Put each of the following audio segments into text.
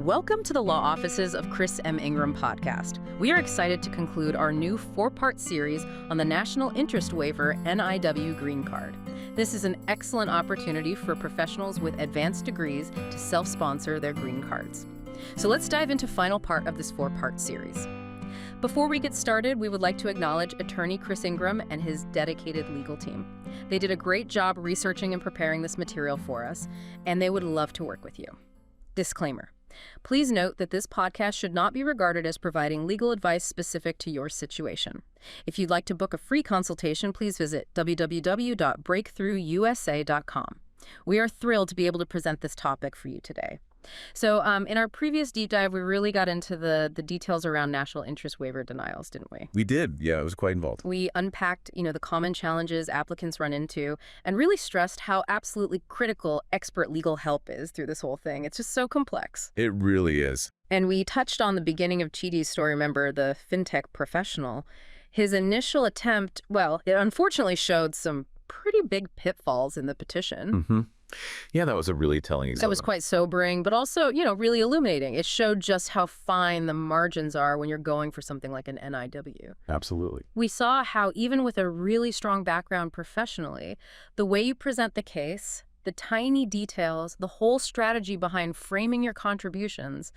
Welcome to the Law Offices of Chris M. Ingram podcast. We are excited to conclude our new 4-part series on the National Interest Waiver NIW Green Card. This is an excellent opportunity for professionals with advanced degrees to self-sponsor their green cards. So let's dive into final part of this 4-part series. Before we get started, we would like to acknowledge attorney Chris Ingram and his dedicated legal team. They did a great job researching and preparing this material for us, and they would love to work with you. Disclaimer. Please note that this podcast should not be regarded as providing legal advice specific to your situation. If you'd like to book a free consultation, please visit www.breakthroughusa.com. We are thrilled to be able to present this topic for you today. So in our previous deep dive, we really got into the details around national interest waiver denials, didn't we? We did. Yeah, it was quite involved. We unpacked, the common challenges applicants run into and really stressed how absolutely critical expert legal help is through this whole thing. It's just so complex. It really is. And we touched on the beginning of Chidi's story, remember, the Fintech professional. His initial attempt, well, it unfortunately showed some pretty big pitfalls in the petition. Mm-hmm. Yeah, that was a really telling example. That was quite sobering, but also, really illuminating. It showed just how fine the margins are when you're going for something like an NIW. Absolutely. We saw how even with a really strong background professionally, the way you present the case, the tiny details, the whole strategy behind framing your contributions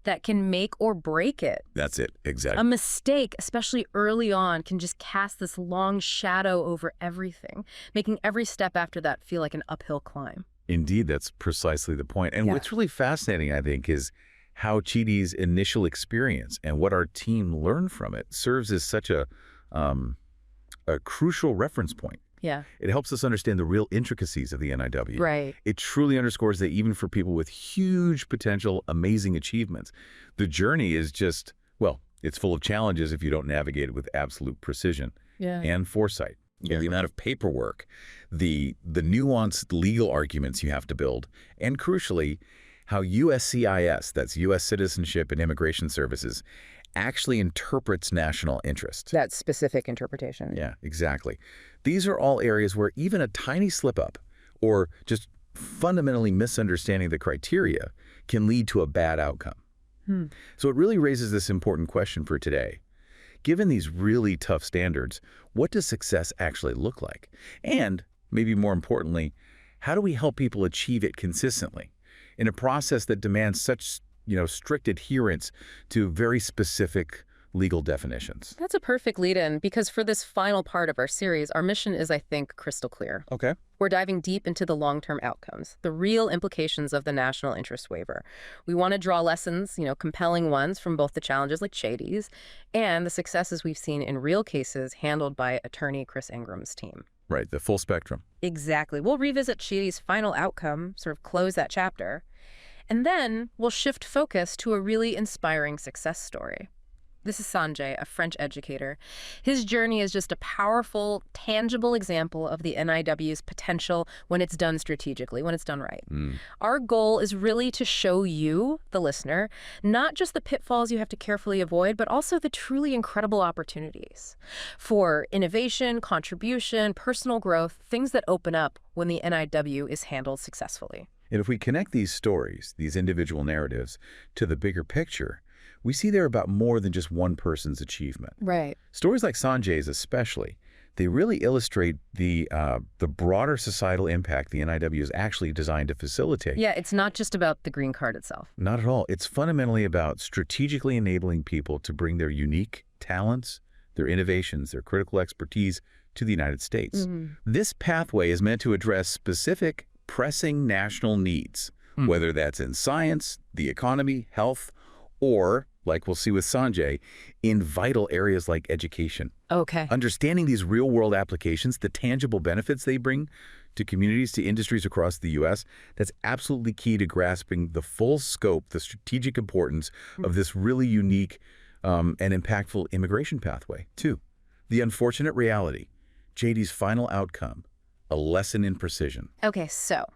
that can make or break it. That's it, exactly. A mistake, especially early on, can just cast this long shadow over everything, making every step after that feel like an uphill climb. Indeed, that's precisely the point. And what's really fascinating, I think, is how Chidi's initial experience and what our team learned from it serves as such a crucial reference point. Yeah. It helps us understand the real intricacies of the NIW. Right. It truly underscores that even for people with huge potential, amazing achievements, the journey is just, well, it's full of challenges if you don't navigate it with absolute precision and foresight. The amount of paperwork, the nuanced legal arguments you have to build, and crucially, how USCIS, that's U.S. Citizenship and Immigration Services, actually interprets national interest. That specific interpretation. Yeah, exactly. These are all areas where even a tiny slip-up or just fundamentally misunderstanding the criteria can lead to a bad outcome. So it really raises this important question for today. Given these really tough standards, what does success actually look like? And, maybe more importantly, how do we help people achieve it consistently in a process that demands such strict adherence to very specific legal definitions? That's a perfect lead-in, because for this final part of our series, our mission is, I think, crystal clear. Okay. We're diving deep into the long-term outcomes, the real implications of the national interest waiver. We want to draw lessons, compelling ones from both the challenges like Chidi's and the successes we've seen in real cases handled by attorney Chris Ingram's team. Right, the full spectrum. Exactly. We'll revisit Chidi's final outcome, sort of close that chapter. And then we'll shift focus to a really inspiring success story. This is Sanjay, a French educator. His journey is just a powerful, tangible example of the NIW's potential when it's done strategically, when it's done right. Our goal is really to show you, the listener, not just the pitfalls you have to carefully avoid, but also the truly incredible opportunities for innovation, contribution, personal growth, things that open up when the NIW is handled successfully. And if we connect these stories, these individual narratives, to the bigger picture, we see they're about more than just one person's achievement. Right. Stories like Sanjay's especially, they really illustrate the broader societal impact the NIW is actually designed to facilitate. Yeah, it's not just about the green card itself. Not at all. It's fundamentally about strategically enabling people to bring their unique talents, their innovations, their critical expertise to the United States. This pathway is meant to address specific pressing national needs, whether that's in science, the economy, health, or, like we'll see with Sanjay, in vital areas like education. Okay. Understanding these real-world applications, the tangible benefits they bring to communities, to industries across the U.S., that's absolutely key to grasping the full scope, the strategic importance of this really unique and impactful immigration pathway, too. The unfortunate reality, Chidi's final outcome, a lesson in precision. Okay, so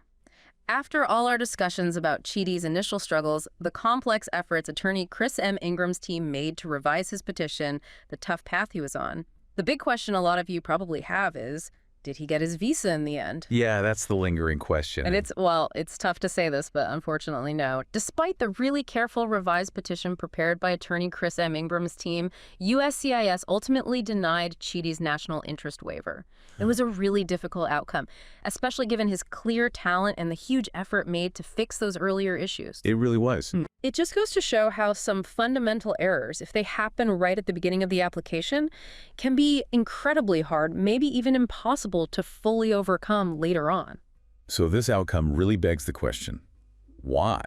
after all our discussions about Chidi's initial struggles, the complex efforts attorney Chris M. Ingram's team made to revise his petition, the tough path he was on, the big question a lot of you probably have is, Did he get his visa in the end? Yeah, that's the lingering question. And it's tough to say this, but unfortunately, no. Despite the really careful revised petition prepared by attorney Chris M. Ingram's team, USCIS ultimately denied Chidi's national interest waiver. It was a really difficult outcome, especially given his clear talent and the huge effort made to fix those earlier issues. It really was. It just goes to show how some fundamental errors, if they happen right at the beginning of the application, can be incredibly hard, maybe even impossible to fully overcome later on. So this outcome really begs the question, why?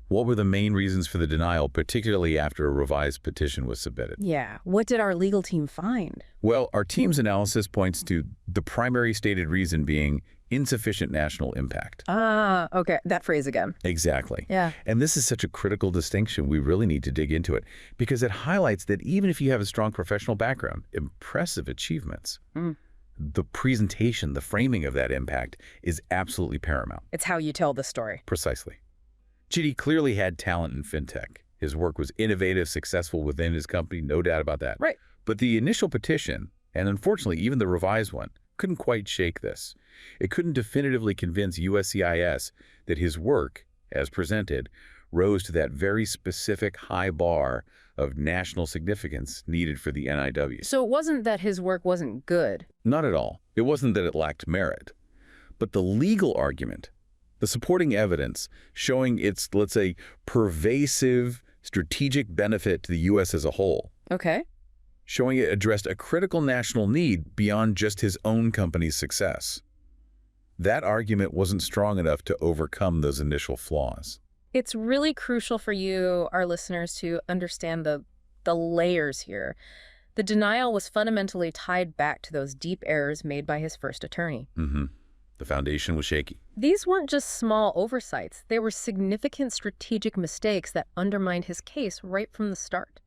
What were the main reasons for the denial, particularly after a revised petition was submitted? Yeah, what did our legal team find? Well, our team's analysis points to the primary stated reason being insufficient national impact. Ah, okay, that phrase again. Exactly. Yeah. And this is such a critical distinction. We really need to dig into it because it highlights that even if you have a strong professional background, impressive achievements, the presentation, the framing of that impact is absolutely paramount. It's how you tell the story. Precisely. Chidi clearly had talent in fintech. His work was innovative, successful within his company, no doubt about that. Right. But the initial petition, and unfortunately even the revised one, couldn't quite shake this. It couldn't definitively convince USCIS that his work, as presented, rose to that very specific high bar of national significance needed for the NIW. So it wasn't that his work wasn't good. Not at all. It wasn't that it lacked merit. But the legal argument, the supporting evidence showing its, let's say, pervasive strategic benefit to the U.S. as a whole. Okay. Showing it addressed a critical national need beyond just his own company's success. That argument wasn't strong enough to overcome those initial flaws. It's really crucial for you, our listeners, to understand the layers here. The denial was fundamentally tied back to those deep errors made by his first attorney. The foundation was shaky. These weren't just small oversights. They were significant strategic mistakes that undermined his case right from the start.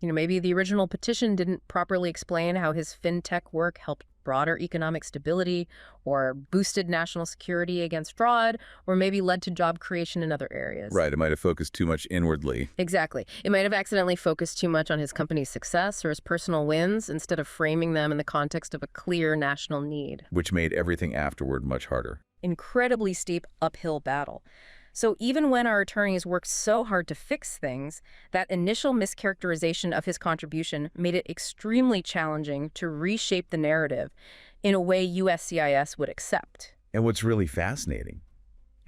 Maybe the original petition didn't properly explain how his fintech work helped broader economic stability or boosted national security against fraud, or maybe led to job creation in other areas. Right, it might have focused too much inwardly. Exactly. It might have accidentally focused too much on his company's success or his personal wins instead of framing them in the context of a clear national need. Which made everything afterward much harder. Incredibly steep uphill battle. So even when our attorneys worked so hard to fix things, that initial mischaracterization of his contribution made it extremely challenging to reshape the narrative in a way USCIS would accept. And what's really fascinating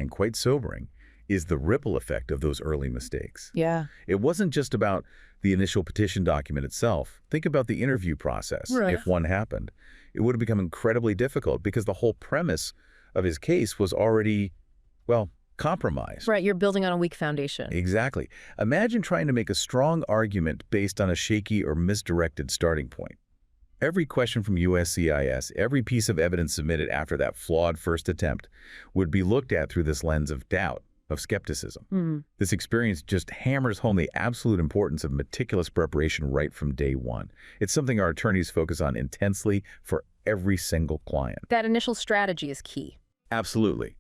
and quite sobering is the ripple effect of those early mistakes. Yeah. It wasn't just about the initial petition document itself. Think about the interview process. Right. If one happened, it would have become incredibly difficult because the whole premise of his case was already, well, compromised. Right, you're building on a weak foundation. Exactly. Imagine trying to make a strong argument based on a shaky or misdirected starting point. Every question from USCIS, every piece of evidence submitted after that flawed first attempt would be looked at through this lens of doubt, of skepticism. This experience just hammers home the absolute importance of meticulous preparation right from day one. It's something our attorneys focus on intensely for every single client. That initial strategy is key. Absolutely.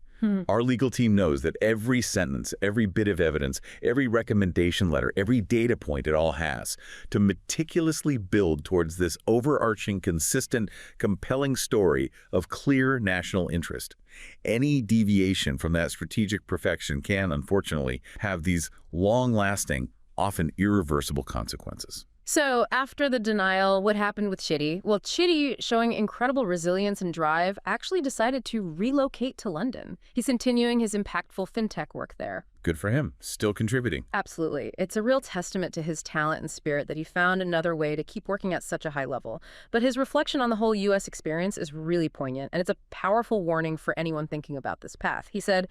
Our legal team knows that every sentence, every bit of evidence, every recommendation letter, every data point it all has to meticulously build towards this overarching, consistent, compelling story of clear national interest. Any deviation from that strategic perfection can, unfortunately, have these long-lasting, often irreversible consequences. So after the denial, what happened with Chidi? Well, Chidi, showing incredible resilience and drive, actually decided to relocate to London. He's continuing his impactful fintech work there. Good for him. Still contributing. Absolutely. It's a real testament to his talent and spirit that he found another way to keep working at such a high level. But his reflection on the whole U.S. experience is really poignant, and it's a powerful warning for anyone thinking about this path. He said,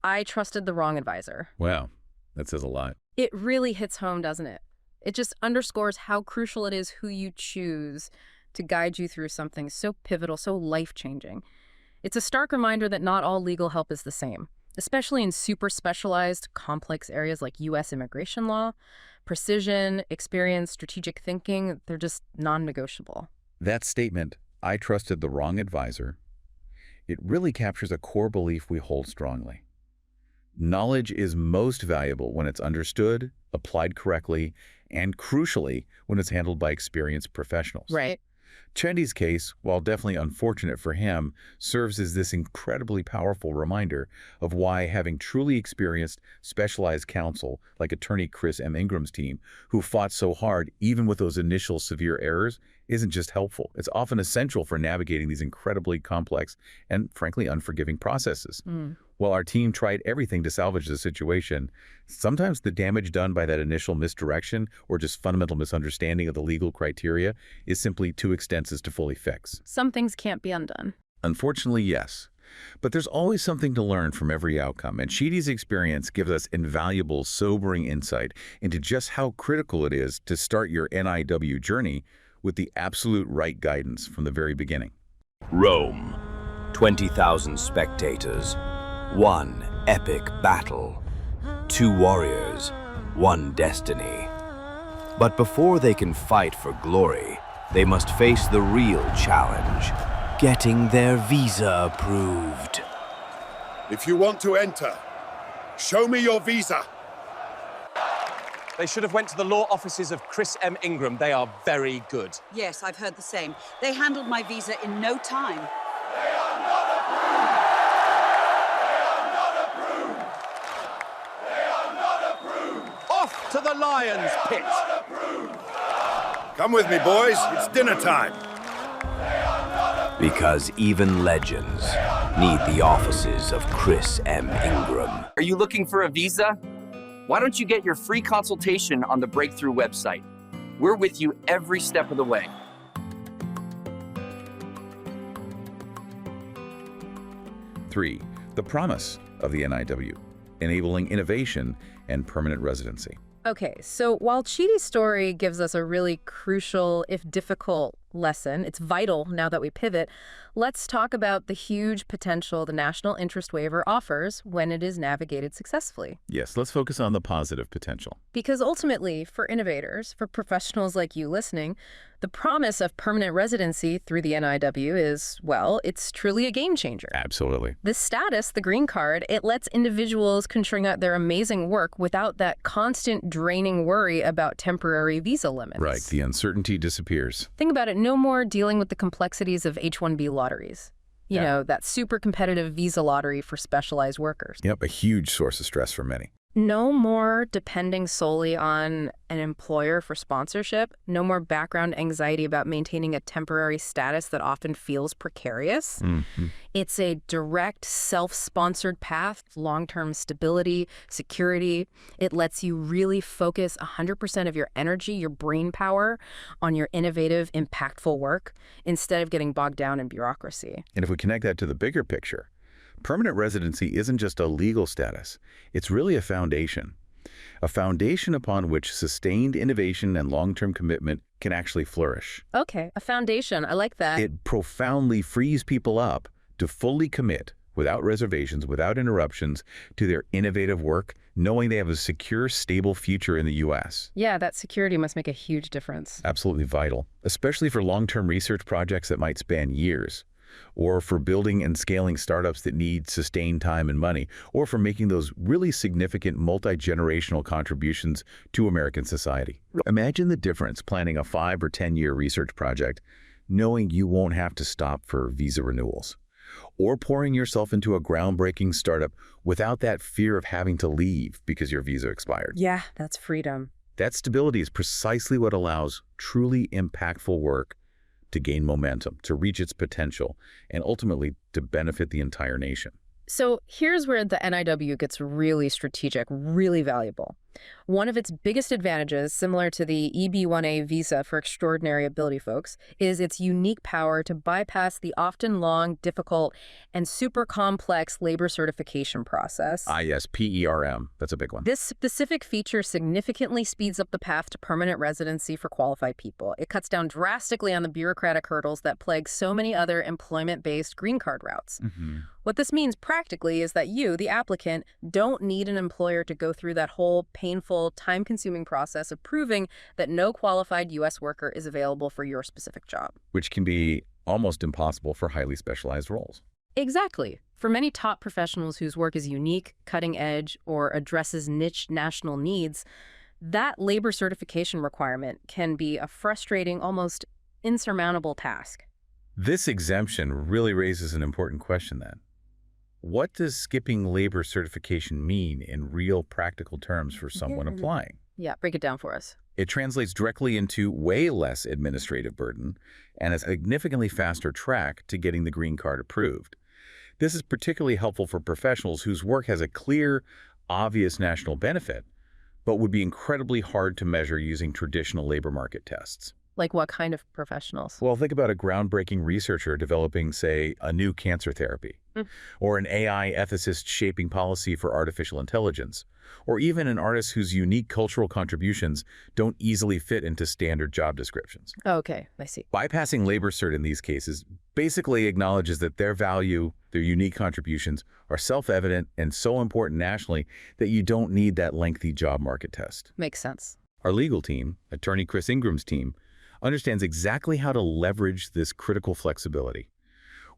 "I trusted the wrong advisor." Wow, that says a lot. It really hits home, doesn't it? It just underscores how crucial it is who you choose to guide you through something so pivotal, so life-changing. It's a stark reminder that not all legal help is the same, especially in super specialized, complex areas like U.S. immigration law. Precision, experience, strategic thinking, they're just non-negotiable. That statement, "I trusted the wrong advisor," it really captures a core belief we hold strongly. Knowledge is most valuable when it's understood, applied correctly, and crucially, when it's handled by experienced professionals. Right. Chendy's case, while definitely unfortunate for him, serves as this incredibly powerful reminder of why having truly experienced, specialized counsel like attorney Chris M. Ingram's team, who fought so hard even with those initial severe errors, isn't just helpful. It's often essential for navigating these incredibly complex and, frankly, unforgiving processes. While our team tried everything to salvage the situation, sometimes the damage done by that initial misdirection or just fundamental misunderstanding of the legal criteria is simply too extensive to fully fix. Some things can't be undone. Unfortunately, yes. But there's always something to learn from every outcome, and Chidi's experience gives us invaluable, sobering insight into just how critical it is to start your NIW journey with the absolute right guidance from the very beginning. Rome, 20,000 spectators, one epic battle, two warriors, one destiny. But before they can fight for glory, they must face the real challenge, getting their visa approved. If you want to enter, show me your visa. They should have went to the law offices of Chris M. Ingram. They are very good. Yes, I've heard the same. They handled my visa in no time. Off to the Lions pit. Come with me, boys. It's dinner time. Because even legends need the offices of Chris M. Ingram. Are you looking for a visa? Why don't you get your free consultation on the Breakthrough website? We're with you every step of the way. 3. The promise of the NIW, enabling innovation and permanent residency. Okay, so while Chidi's story gives us a really crucial, if difficult, lesson, it's vital now that we pivot, let's talk about the huge potential the national interest waiver offers when it is navigated successfully. Yes, let's focus on the positive potential. Because ultimately, for innovators, for professionals like you listening, the promise of permanent residency through the NIW is, well, it's truly a game changer. Absolutely. This status, the green card, it lets individuals continue out their amazing work without that constant draining worry about temporary visa limits. Right, the uncertainty disappears. Think about it, no more dealing with the complexities of H-1B lotteries. You know, that super competitive visa lottery for specialized workers. Yep, a huge source of stress for many. No more depending solely on an employer for sponsorship. No more background anxiety about maintaining a temporary status that often feels precarious. It's a direct, self-sponsored path, long-term stability, security. It lets you really focus 100% of your energy, your brain power, on your innovative, impactful work instead of getting bogged down in bureaucracy. And if we connect that to the bigger picture, permanent residency isn't just a legal status. It's really a foundation upon which sustained innovation and long-term commitment can actually flourish. Okay, a foundation. I like that. It profoundly frees people up to fully commit, without reservations, without interruptions, to their innovative work, knowing they have a secure, stable future in the U.S. Yeah, that security must make a huge difference. Absolutely vital, especially for long-term research projects that might span years, or for building and scaling startups that need sustained time and money, or for making those really significant multi-generational contributions to American society. Imagine the difference planning a 5 or 10-year research project, knowing you won't have to stop for visa renewals, or pouring yourself into a groundbreaking startup without that fear of having to leave because your visa expired. Yeah, that's freedom. That stability is precisely what allows truly impactful work to gain momentum, to reach its potential, and ultimately to benefit the entire nation. So here's where the NIW gets really strategic, really valuable. One of its biggest advantages, similar to the EB-1A visa for extraordinary ability folks, is its unique power to bypass the often long, difficult, and super complex labor certification process. Yes, PERM. That's a big one. This specific feature significantly speeds up the path to permanent residency for qualified people. It cuts down drastically on the bureaucratic hurdles that plague so many other employment-based green card routes. What this means practically is that you, the applicant, don't need an employer to go through that whole painful, time-consuming process of proving that no qualified U.S. worker is available for your specific job. Which can be almost impossible for highly specialized roles. Exactly. For many top professionals whose work is unique, cutting edge, or addresses niche national needs, that labor certification requirement can be a frustrating, almost insurmountable task. This exemption really raises an important question then. What does skipping labor certification mean in real practical terms for someone applying? Yeah, break it down for us. It translates directly into way less administrative burden and a significantly faster track to getting the green card approved. This is particularly helpful for professionals whose work has a clear, obvious national benefit, but would be incredibly hard to measure using traditional labor market tests. Like what kind of professionals? Well, think about a groundbreaking researcher developing, say, a new cancer therapy, or an AI ethicist shaping policy for artificial intelligence, or even an artist whose unique cultural contributions don't easily fit into standard job descriptions. Okay, I see. Bypassing labor cert in these cases basically acknowledges that their value, their unique contributions, are self-evident and so important nationally that you don't need that lengthy job market test. Makes sense. Our legal team, attorney Chris Ingram's team, understands exactly how to leverage this critical flexibility.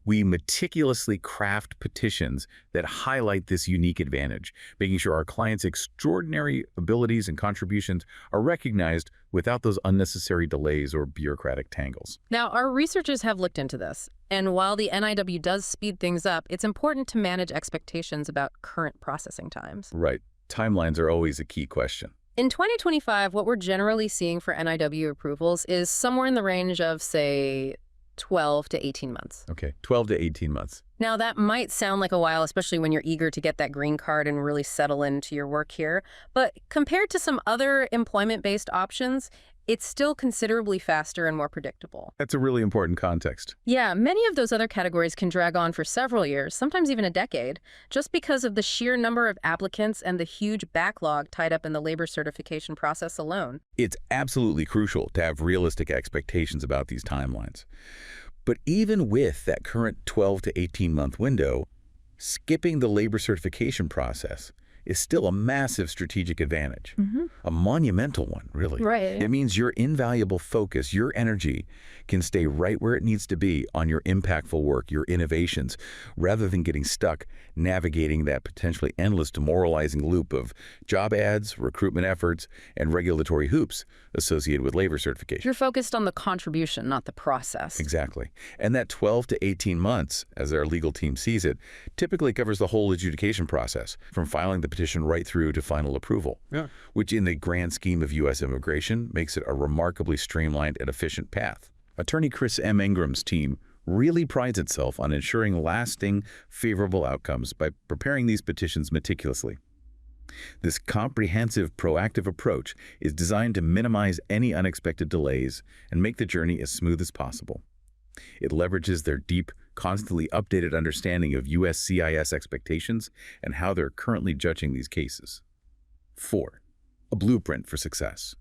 We meticulously craft petitions that highlight this unique advantage, making sure our clients' extraordinary abilities and contributions are recognized without those unnecessary delays or bureaucratic tangles. Now, our researchers have looked into this, and while the NIW does speed things up, it's important to manage expectations about current processing times. Right. Timelines are always a key question. In 2025, what we're generally seeing for NIW approvals is somewhere in the range of, say, 12 to 18 months. Okay, 12 to 18 months. Now, that might sound like a while, especially when you're eager to get that green card and really settle into your work here. But compared to some other employment-based options, it's still considerably faster and more predictable. That's a really important context. Yeah, many of those other categories can drag on for several years, sometimes even a decade, just because of the sheer number of applicants and the huge backlog tied up in the labor certification process alone. It's absolutely crucial to have realistic expectations about these timelines. But even with that current 12 to 18-month window, skipping the labor certification process is still a massive strategic advantage. A monumental one, really. Right. It means your invaluable focus, your energy, can stay right where it needs to be on your impactful work, your innovations, rather than getting stuck navigating that potentially endless demoralizing loop of job ads, recruitment efforts, and regulatory hoops associated with labor certification. You're focused on the contribution, not the process. Exactly. And that 12 to 18 months, as our legal team sees it, typically covers the whole adjudication process, from filing the petition right through to final approval, which in the grand scheme of U.S. immigration makes it a remarkably streamlined and efficient path. Attorney Chris M. Ingram's team really prides itself on ensuring lasting, favorable outcomes by preparing these petitions meticulously. This comprehensive, proactive approach is designed to minimize any unexpected delays and make the journey as smooth as possible. It leverages their deep, constantly updated understanding of USCIS expectations and how they're currently judging these cases. 4. A blueprint for success.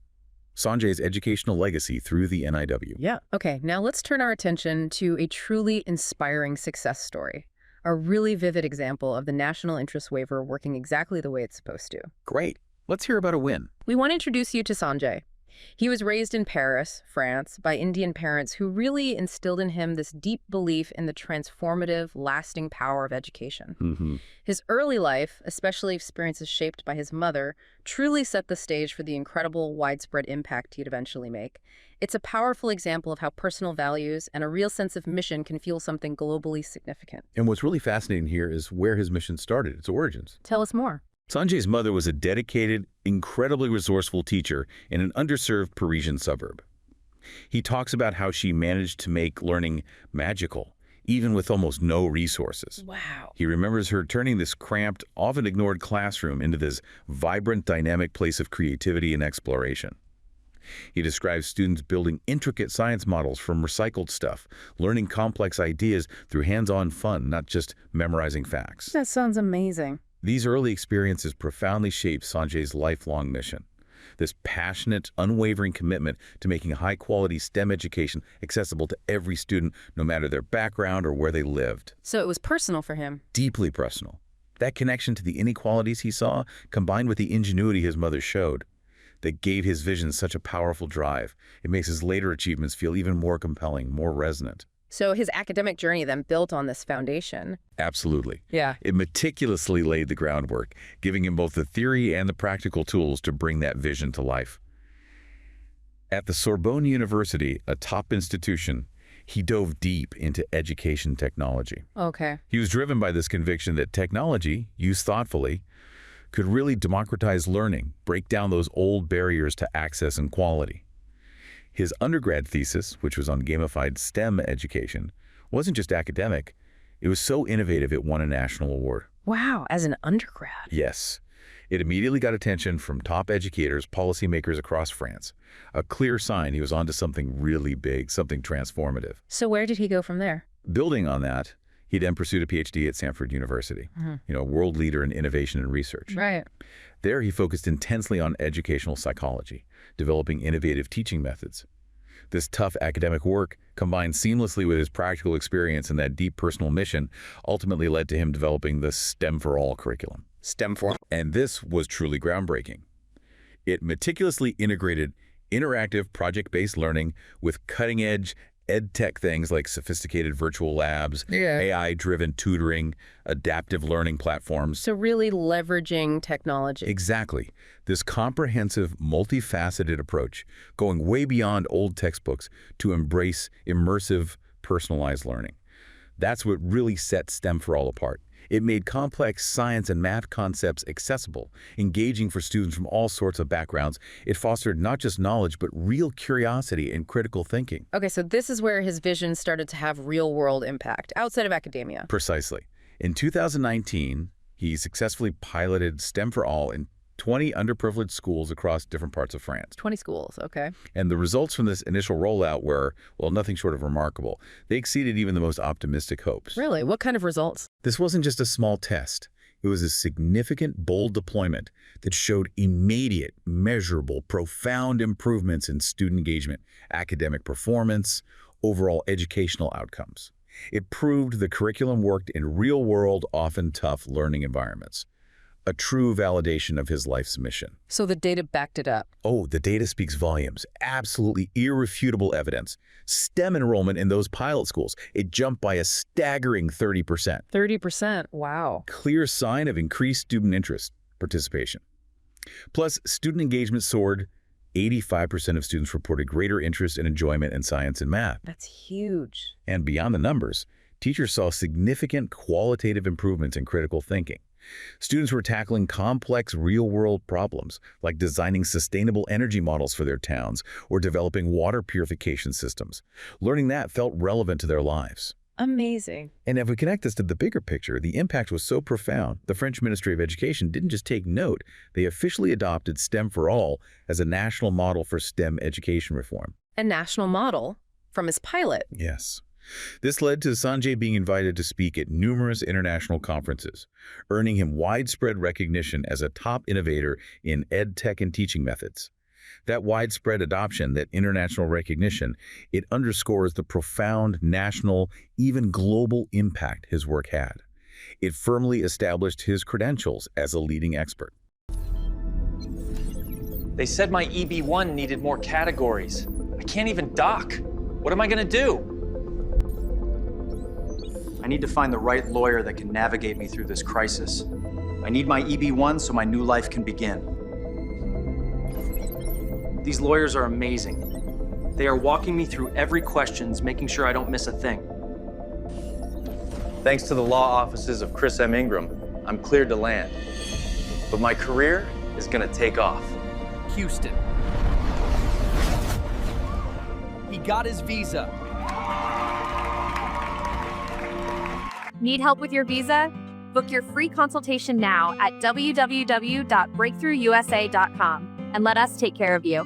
Sanjay's educational legacy through the NIW. Yeah. Okay, now let's turn our attention to a truly inspiring success story. A really vivid example of the national interest waiver working exactly the way it's supposed to. Great. Let's hear about a win. We want to introduce you to Sanjay. He was raised in Paris, France, by Indian parents who really instilled in him this deep belief in the transformative, lasting power of education. His early life, especially experiences shaped by his mother, truly set the stage for the incredible, widespread impact he'd eventually make. It's a powerful example of how personal values and a real sense of mission can fuel something globally significant. And what's really fascinating here is where his mission started, its origins. Tell us more. Sanjay's mother was a dedicated, incredibly resourceful teacher in an underserved Parisian suburb. He talks about how she managed to make learning magical, even with almost no resources. Wow. He remembers her turning this cramped, often ignored classroom into this vibrant, dynamic place of creativity and exploration. He describes students building intricate science models from recycled stuff, learning complex ideas through hands-on fun, not just memorizing facts. That sounds amazing. These early experiences profoundly shaped Sanjay's lifelong mission. This passionate, unwavering commitment to making high-quality STEM education accessible to every student, no matter their background or where they lived. So it was personal for him. Deeply personal. That connection to the inequalities he saw, combined with the ingenuity his mother showed, that gave his vision such a powerful drive. It makes his later achievements feel even more compelling, more resonant. So his academic journey then built on this foundation. Absolutely. Yeah. It meticulously laid the groundwork, giving him both the theory and the practical tools to bring that vision to life. At the Sorbonne University, a top institution, he dove deep into education technology. Okay. He was driven by this conviction that technology, used thoughtfully, could really democratize learning, break down those old barriers to access and quality. His undergrad thesis, which was on gamified STEM education, wasn't just academic. It was so innovative it won a national award. Wow, as an undergrad. Yes. It immediately got attention from top educators, policymakers across France. A clear sign he was onto something really big, something transformative. So where did he go from there? Building on that, he then pursued a PhD at Stanford University, a world leader in innovation and research. Right. There, he focused intensely on educational psychology, developing innovative teaching methods. This tough academic work, combined seamlessly with his practical experience and that deep personal mission, ultimately led to him developing the STEM for All curriculum. STEM for All. And this was truly groundbreaking. It meticulously integrated interactive project-based learning with cutting-edge edtech things like sophisticated virtual labs, AI-driven tutoring, adaptive learning platforms. So really leveraging technology. Exactly. This comprehensive, multifaceted approach, going way beyond old textbooks to embrace immersive, personalized learning. That's what really sets STEM for All apart. It made complex science and math concepts accessible, engaging for students from all sorts of backgrounds. It fostered not just knowledge, but real curiosity and critical thinking. Okay, so this is where his vision started to have real-world impact, outside of academia. Precisely. In 2019, he successfully piloted STEM for All in 20 underprivileged schools across different parts of France. 20 schools, okay. And the results from this initial rollout were, well, nothing short of remarkable. They exceeded even the most optimistic hopes. Really? What kind of results? This wasn't just a small test. It was a significant, bold deployment that showed immediate, measurable, profound improvements in student engagement, academic performance, overall educational outcomes. It proved the curriculum worked in real-world, often tough learning environments. A true validation of his life's mission. So the data backed it up. Oh, the data speaks volumes. Absolutely irrefutable evidence. STEM enrollment in those pilot schools, it jumped by a staggering 30%. 30%, wow. Clear sign of increased student interest, participation. Plus, student engagement soared. 85% of students reported greater interest and enjoyment in science and math. That's huge. And beyond the numbers, teachers saw significant qualitative improvements in critical thinking. Students were tackling complex real-world problems, like designing sustainable energy models for their towns or developing water purification systems. Learning that felt relevant to their lives. Amazing. And if we connect this to the bigger picture, the impact was so profound, the French Ministry of Education didn't just take note, they officially adopted STEM for All as a national model for STEM education reform. A national model from his pilot. Yes. This led to Sanjay being invited to speak at numerous international conferences, earning him widespread recognition as a top innovator in edtech and teaching methods. That widespread adoption, that international recognition, it underscores the profound national, even global impact his work had. It firmly established his credentials as a leading expert. They said my EB1 needed more categories. I can't even dock. What am I gonna do? I need to find the right lawyer that can navigate me through this crisis. I need my EB1 so my new life can begin. These lawyers are amazing. They are walking me through every questions, making sure I don't miss a thing. Thanks to the law offices of Chris M. Ingram, I'm cleared to land. But my career is gonna take off. Houston. He got his visa. Need help with your visa? Book your free consultation now at www.breakthroughusa.com and let us take care of you.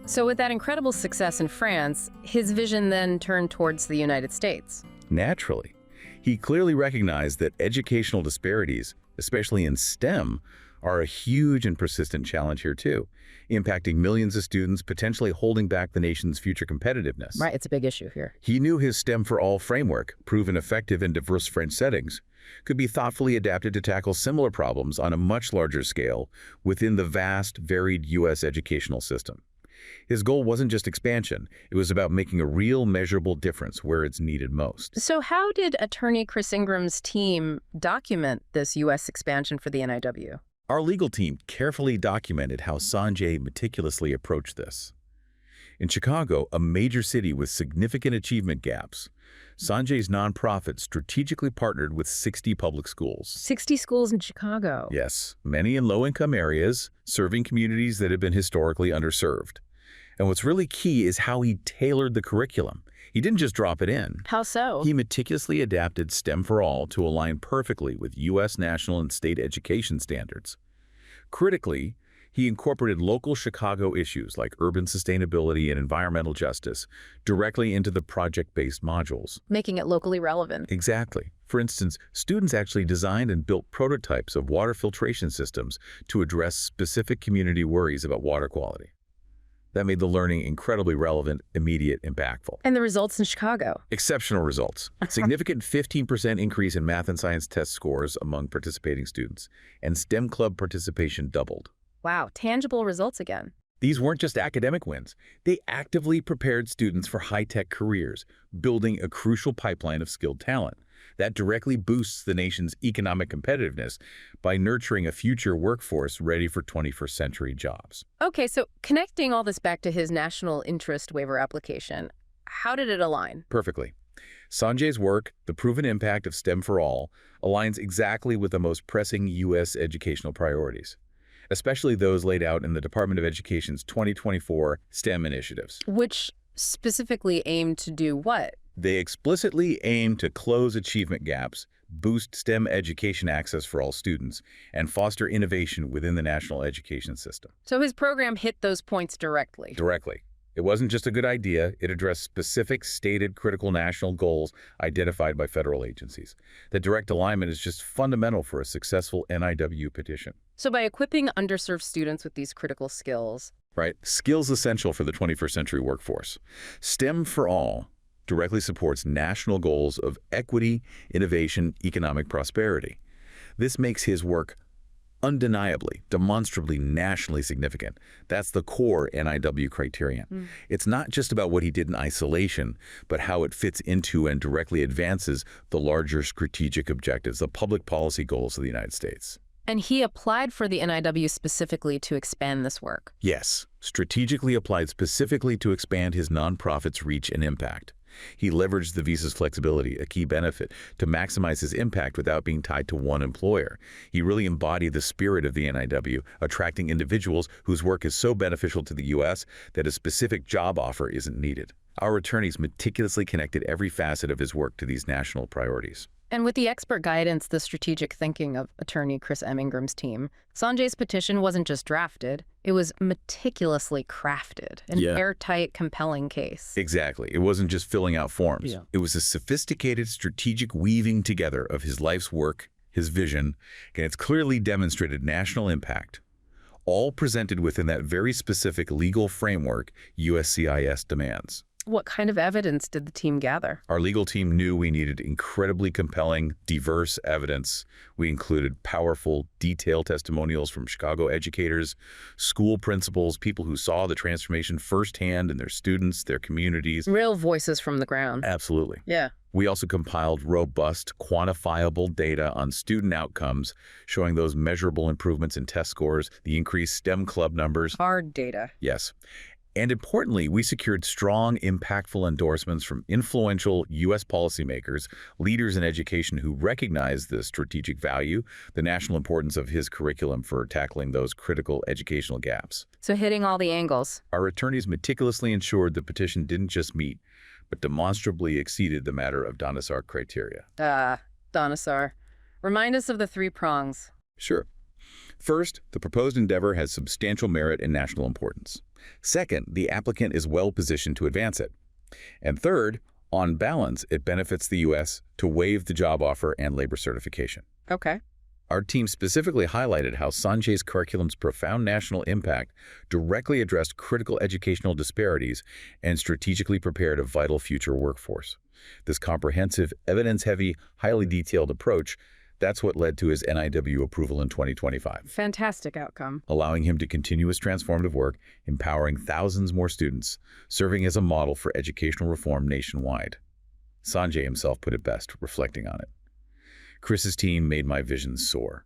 So with that incredible success in France, his vision then turned towards the United States. Naturally. He clearly recognized that educational disparities, especially in STEM, are a huge and persistent challenge here too, impacting millions of students, potentially holding back the nation's future competitiveness. Right, it's a big issue here. He knew his STEM for All framework, proven effective in diverse French settings, could be thoughtfully adapted to tackle similar problems on a much larger scale within the vast, varied U.S. educational system. His goal wasn't just expansion, it was about making a real measurable difference where it's needed most. So how did attorney Chris Ingram's team document this U.S. expansion for the NIW? Our legal team carefully documented how Sanjay meticulously approached this. In Chicago, a major city with significant achievement gaps, Sanjay's nonprofit strategically partnered with 60 public schools. 60 schools in Chicago. Yes, many in low-income areas, serving communities that have been historically underserved. And what's really key is how he tailored the curriculum. He didn't just drop it in. How so? He meticulously adapted STEM for All to align perfectly with U.S. national and state education standards. Critically, he incorporated local Chicago issues like urban sustainability and environmental justice directly into the project-based modules. Making it locally relevant. Exactly. For instance, students actually designed and built prototypes of water filtration systems to address specific community worries about water quality. That made the learning incredibly relevant, immediate, impactful. And the results in Chicago? Exceptional results. Significant 15% increase in math and science test scores among participating students, and STEM club participation doubled. Wow, tangible results again. These weren't just academic wins. They actively prepared students for high-tech careers, building a crucial pipeline of skilled talent. That directly boosts the nation's economic competitiveness by nurturing a future workforce ready for 21st century jobs. Okay, so connecting all this back to his national interest waiver application, how did it align? Perfectly. Sanjay's work, The Proven Impact of STEM for All, aligns exactly with the most pressing U.S. educational priorities, especially those laid out in the Department of Education's 2024 STEM initiatives. Which specifically aim to do what? They explicitly aim to close achievement gaps, boost STEM education access for all students, and foster innovation within the national education system. So his program hit those points directly? Directly. It wasn't just a good idea, it addressed specific stated critical national goals identified by federal agencies. The direct alignment is just fundamental for a successful NIW petition. So by equipping underserved students with these critical skills... Right. Skills essential for the 21st century workforce. STEM for All directly supports national goals of equity, innovation, economic prosperity. This makes his work undeniably, demonstrably nationally significant. That's the core NIW criterion. It's not just about what he did in isolation, but how it fits into and directly advances the larger strategic objectives, the public policy goals of the United States. And he applied for the NIW specifically to expand this work? Yes, strategically applied specifically to expand his nonprofit's reach and impact. He leveraged the visa's flexibility, a key benefit, to maximize his impact without being tied to one employer. He really embodied the spirit of the NIW, attracting individuals whose work is so beneficial to the U.S. that a specific job offer isn't needed. Our attorneys meticulously connected every facet of his work to these national priorities. And with the expert guidance, the strategic thinking of attorney Chris M. Ingram's team, Sanjay's petition wasn't just drafted, it was meticulously crafted, an airtight, compelling case. Exactly. It wasn't just filling out forms. It was a sophisticated, strategic weaving together of his life's work, his vision, and it's clearly demonstrated national impact, all presented within that very specific legal framework USCIS demands. What kind of evidence did the team gather? Our legal team knew we needed incredibly compelling, diverse evidence. We included powerful, detailed testimonials from Chicago educators, school principals, people who saw the transformation firsthand in their students, their communities. Real voices from the ground. Absolutely. Yeah. We also compiled robust, quantifiable data on student outcomes, showing those measurable improvements in test scores, the increased STEM club numbers. Hard data. Yes. And importantly, we secured strong, impactful endorsements from influential U.S. policymakers, leaders in education who recognize the strategic value, the national importance of his curriculum for tackling those critical educational gaps. So hitting all the angles. Our attorneys meticulously ensured the petition didn't just meet, but demonstrably exceeded the matter of Donasar criteria. Donasar. Remind us of the three prongs. Sure. First, the proposed endeavor has substantial merit and national importance. Second, the applicant is well positioned to advance it. And third, on balance, it benefits the U.S. to waive the job offer and labor certification. Okay. Our team specifically highlighted how Sanjay's curriculum's profound national impact directly addressed critical educational disparities and strategically prepared a vital future workforce. This comprehensive, evidence-heavy, highly detailed approach, that's what led to his NIW approval in 2025. Fantastic outcome. Allowing him to continue his transformative work, empowering thousands more students, serving as a model for educational reform nationwide. Sanjay himself put it best, reflecting on it. Chris's team made my vision soar.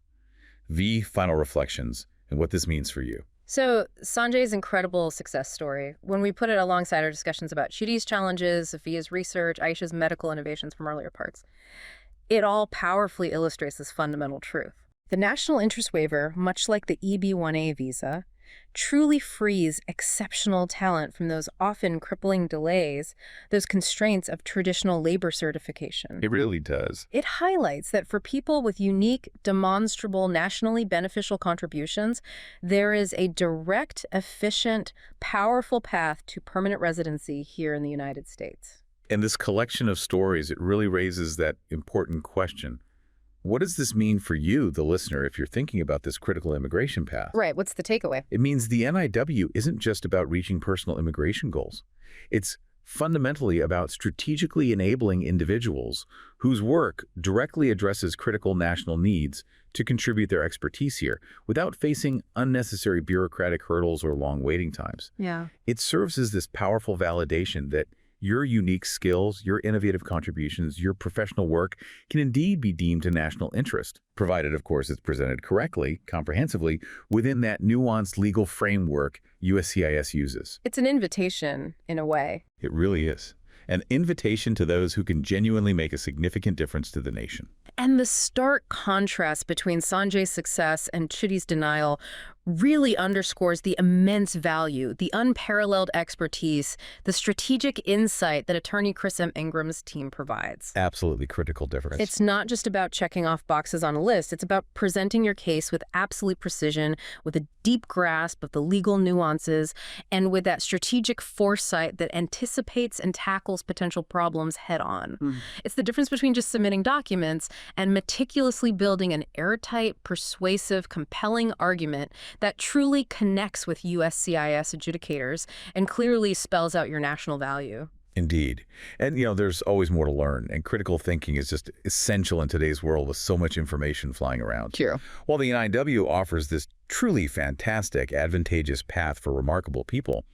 V, final reflections, and what this means for you. So Sanjay's incredible success story, when we put it alongside our discussions about Chidi's challenges, Sophia's research, Aisha's medical innovations from earlier parts, it all powerfully illustrates this fundamental truth. The national interest waiver, much like the EB-1A visa, truly frees exceptional talent from those often crippling delays, those constraints of traditional labor certification. It really does. It highlights that for people with unique, demonstrable, nationally beneficial contributions, there is a direct, efficient, powerful path to permanent residency here in the United States. And this collection of stories, it really raises that important question. What does this mean for you, the listener, if you're thinking about this critical immigration path? Right. What's the takeaway? It means the NIW isn't just about reaching personal immigration goals. It's fundamentally about strategically enabling individuals whose work directly addresses critical national needs to contribute their expertise here without facing unnecessary bureaucratic hurdles or long waiting times. Yeah. It serves as this powerful validation that your unique skills, your innovative contributions, your professional work can indeed be deemed a national interest, provided, of course, it's presented correctly, comprehensively, within that nuanced legal framework USCIS uses. It's an invitation, in a way. It really is. An invitation to those who can genuinely make a significant difference to the nation. And the stark contrast between Sanjay's success and Chidi's denial really underscores the immense value, the unparalleled expertise, the strategic insight that attorney Chris M. Ingram's team provides. Absolutely critical difference. It's not just about checking off boxes on a list. It's about presenting your case with absolute precision, with a deep grasp of the legal nuances, and with that strategic foresight that anticipates and tackles potential problems head on. It's the difference between just submitting documents and meticulously building an airtight, persuasive, compelling argument that truly connects with USCIS adjudicators and clearly spells out your national value. Indeed. And, there's always more to learn, and critical thinking is just essential in today's world with so much information flying around. True. While the NIW offers this truly fantastic, advantageous path for remarkable people,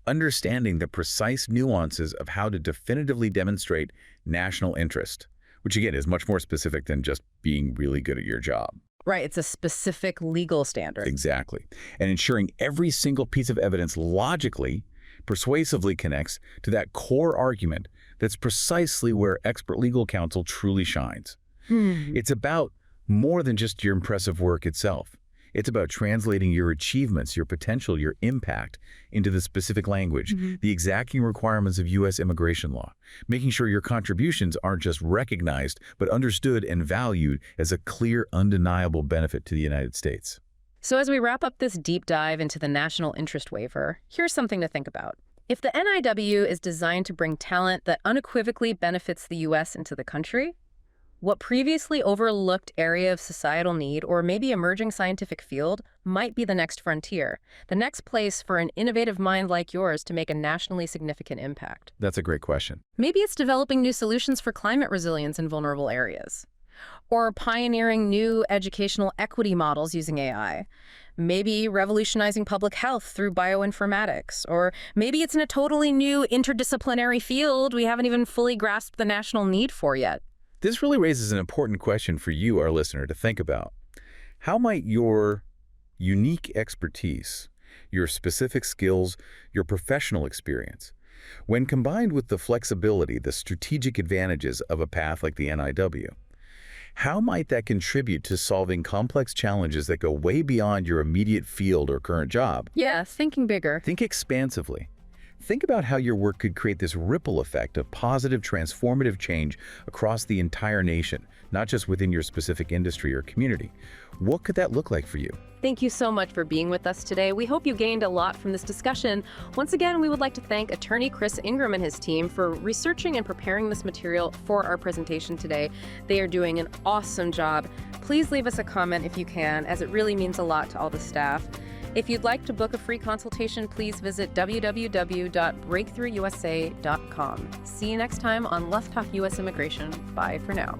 understanding the precise nuances of how to definitively demonstrate national interest, which again is much more specific than just being really good at your job. Right, it's a specific legal standard. Exactly. And ensuring every single piece of evidence logically, persuasively connects to that core argument that's precisely where expert legal counsel truly shines. It's about more than just your impressive work itself. It's about translating your achievements, your potential, your impact into the specific language, the exacting requirements of U.S. immigration law, making sure your contributions aren't just recognized, but understood and valued as a clear, undeniable benefit to the United States. So as we wrap up this deep dive into the national interest waiver, here's something to think about. If the NIW is designed to bring talent that unequivocally benefits the U.S. into the country, what previously overlooked area of societal need or maybe emerging scientific field might be the next frontier, the next place for an innovative mind like yours to make a nationally significant impact? That's a great question. Maybe it's developing new solutions for climate resilience in vulnerable areas, or pioneering new educational equity models using AI. Maybe revolutionizing public health through bioinformatics, or maybe it's in a totally new interdisciplinary field we haven't even fully grasped the national need for yet. This really raises an important question for you, our listener, to think about. How might your unique expertise, your specific skills, your professional experience, when combined with the flexibility, the strategic advantages of a path like the NIW, how might that contribute to solving complex challenges that go way beyond your immediate field or current job? Yeah, thinking bigger. Think expansively. Think about how your work could create this ripple effect of positive, transformative change across the entire nation, not just within your specific industry or community. What could that look like for you? Thank you so much for being with us today. We hope you gained a lot from this discussion. Once again, we would like to thank attorney Chris Ingram and his team for researching and preparing this material for our presentation today. They are doing an awesome job. Please leave us a comment if you can, as it really means a lot to all the staff. If you'd like to book a free consultation, please visit www.breakthroughusa.com. See you next time on Let's Talk U.S. Immigration. Bye for now.